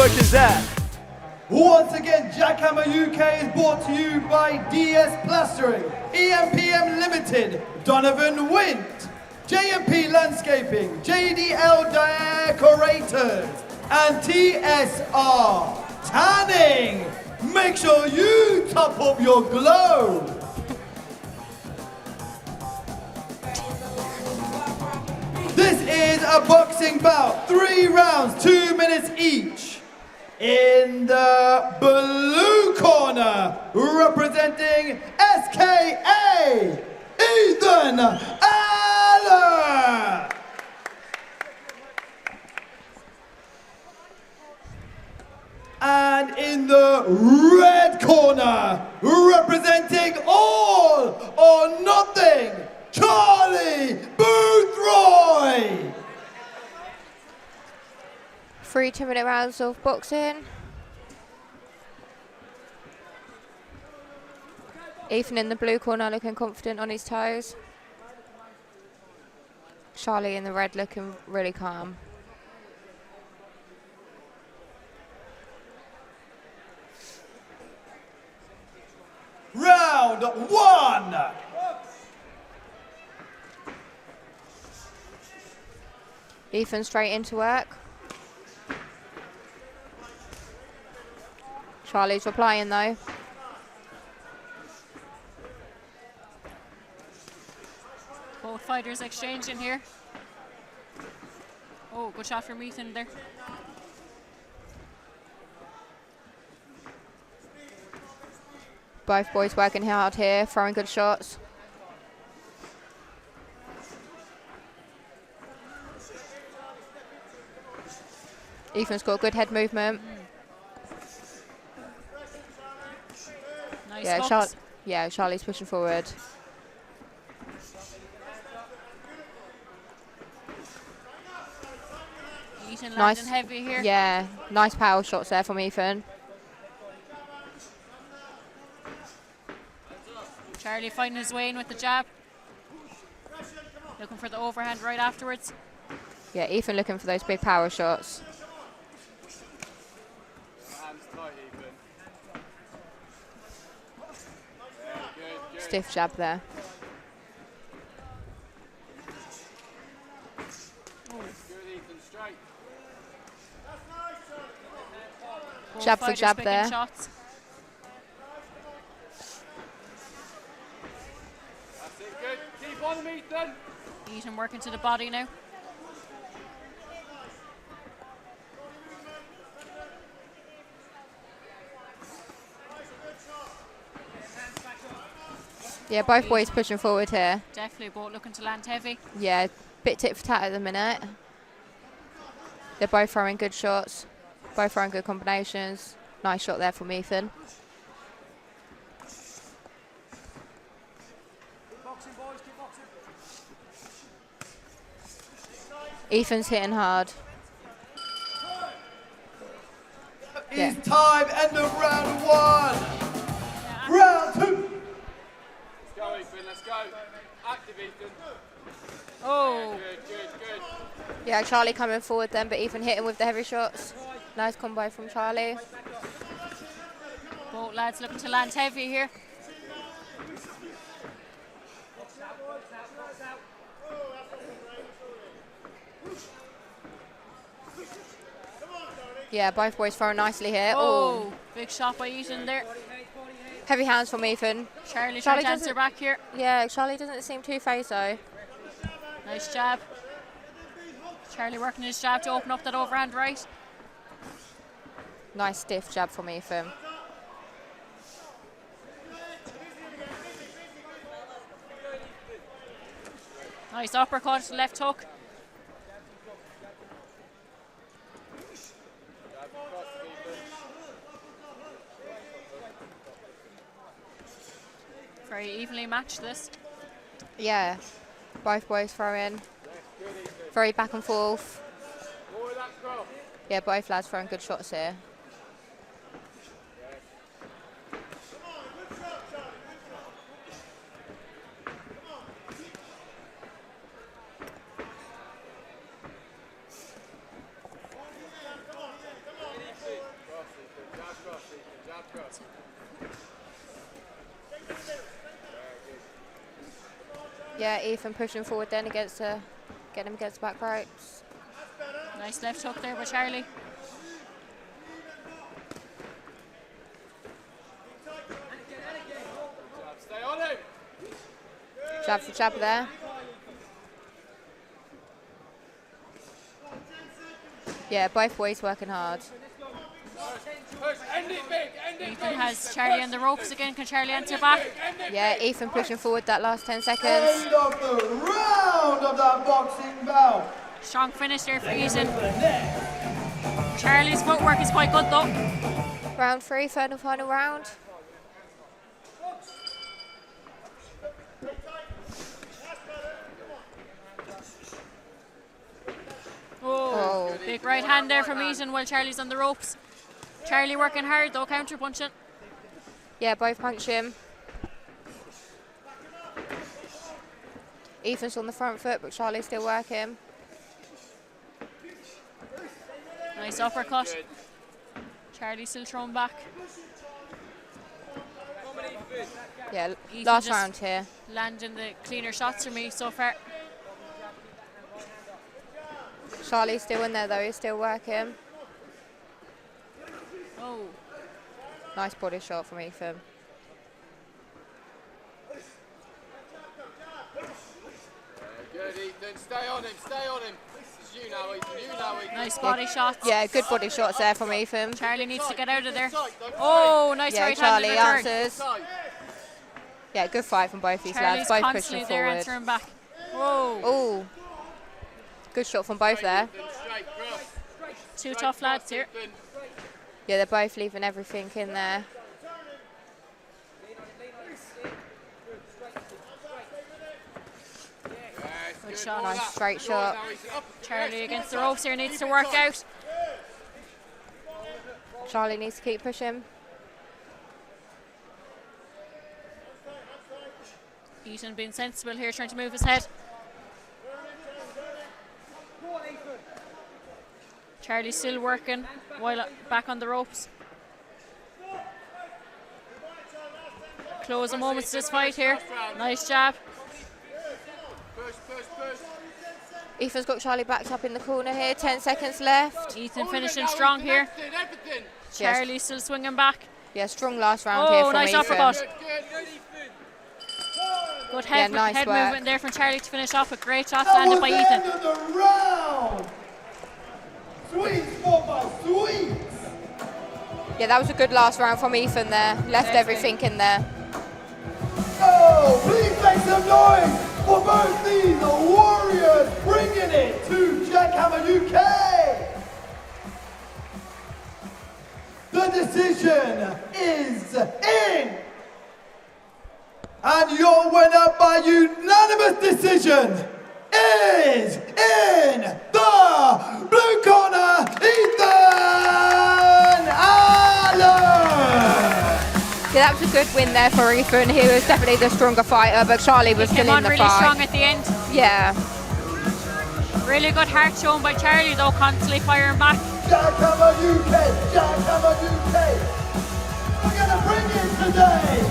work is that? Once again, JackHammer UK is brought to you by DS Plastering, EMPM Limited, Donovan Wint, JMP Landscaping, JDL Decorators, and TSR Tanning. Make sure you top up your glow. This is a boxing bout, 3 rounds, 2 minutes each. In the blue corner, representing SKA, Ethan Allan. And in the red corner, representing All or Nothing, Charlie Boothroyd. 3 2-minute rounds of boxing. Ethan in the blue corner looking confident on his toes. Charlie in the red looking really calm. Round 1. Ethan straight into work. Charlie's replying though. Both fighters exchanging here. Oh, good shot from Ethan there. Both boys working hard here, throwing good shots. Ethan's got good head movement. Nice Charlie's pushing forward. Ethan landing heavy here. Yeah, nice power shots there from Ethan. Charlie finding his way in with the jab. Looking for the overhand right afterwards. Yeah, Ethan looking for those big power shots. Stiff jab there. Jab for jab there. Shots. That's it, good. Keep on him, Ethan. Ethan working to the body now. Yeah, both boys pushing forward here. Definitely both looking to land heavy. Yeah, bit tit for tat at the minute. They're both throwing good shots, both throwing good combinations. Nice shot there from Ethan. Ethan's hitting hard. It's time, end of round 1. Round 2. Let's go, Ethan, let's go. Active, Ethan. Oh. Good. Yeah, Charlie coming forward then, but Ethan hitting with the heavy shots. Nice combo from Charlie. Both lads looking to land heavy here. Yeah, both boys throwing nicely here. Oh, big shot by Ethan there. Heavy hands from Ethan. Charlie trying to answer back here. Yeah, Charlie doesn't seem too phased though. Nice jab. Charlie working his jab to open up that overhand right. Nice stiff jab from Ethan. Nice uppercut, left hook. Very evenly matched this. Yeah, both boys throwing. Very back and forth. Yeah, both lads throwing good shots here. Yeah, Ethan pushing forward then against getting him against the back ropes. Nice left hook there by Charlie. Stay on him. Jab for jab there. Yeah, both boys working hard. Push, end it big, end it Ethan big. has Charlie on the ropes again. Can Charlie answer back? Yeah, Ethan pushing forward that last 10 seconds. End of the round of that boxing bout. Strong finish there for Ethan. Charlie's footwork is quite good though. Round 3, third and final round. Oh, big right hand there from Ethan while Charlie's on the ropes. Charlie working hard though, counter punching. Yeah, both punch him. Ethan's on the front foot, but Charlie's still working. Nice uppercut. Charlie still throwing back. Yeah, Ethan last just round here. landing the cleaner shots for me so far. Charlie's still in there though, he's still working. Oh, Nice body shot from Ethan. Good, Ethan. Stay on him, stay on him. This is you now, Ethan. You now, Ethan. nice body shots. Yeah, good body shots there from Ethan. Charlie needs to get out of there. Oh, nice Yeah, right hand in Charlie return. answers. Yeah, good fight from both these Charlie's lads, both constantly pushing there forward. answering back. Whoa, Oh, good shot from both there. Straight, cross. two tough lads here. Ethan. Yeah, they're both leaving everything in there. Good shot. Nice straight shot. Charlie against the ropes here needs to work out. Charlie needs to keep pushing. Ethan being sensible here, trying to move his head. Charlie still working while back on the ropes. Closing moments to this fight here. Nice jab. Push, push, push. Ethan's got Charlie backed up in the corner here, 10 seconds left. Ethan finishing strong here. Everything. Charlie still swinging back. Yeah, strong last round here Oh, from nice Ethan. uppercut. Good, good, Ethan. Good head, Yeah, nice head work. movement there from Charlie to finish off. A great shot That landed was by the Ethan. end of the round. Sweet spot by Sweet. Yeah, that was a good last round from Ethan there. Left everything in there. Oh, please make some noise for both these warriors bringing it to JackHammer UK. The decision is in. And your winner by unanimous decision is in the blue corner, Ethan Allan. Yeah, that was a good win there for Ethan. He was definitely the stronger fighter, but Charlie was Came still on in the really strong fight. at the end. Yeah. Really good heart shown by Charlie though, constantly firing back. JackHammer UK, JackHammer UK. We're gonna bring in today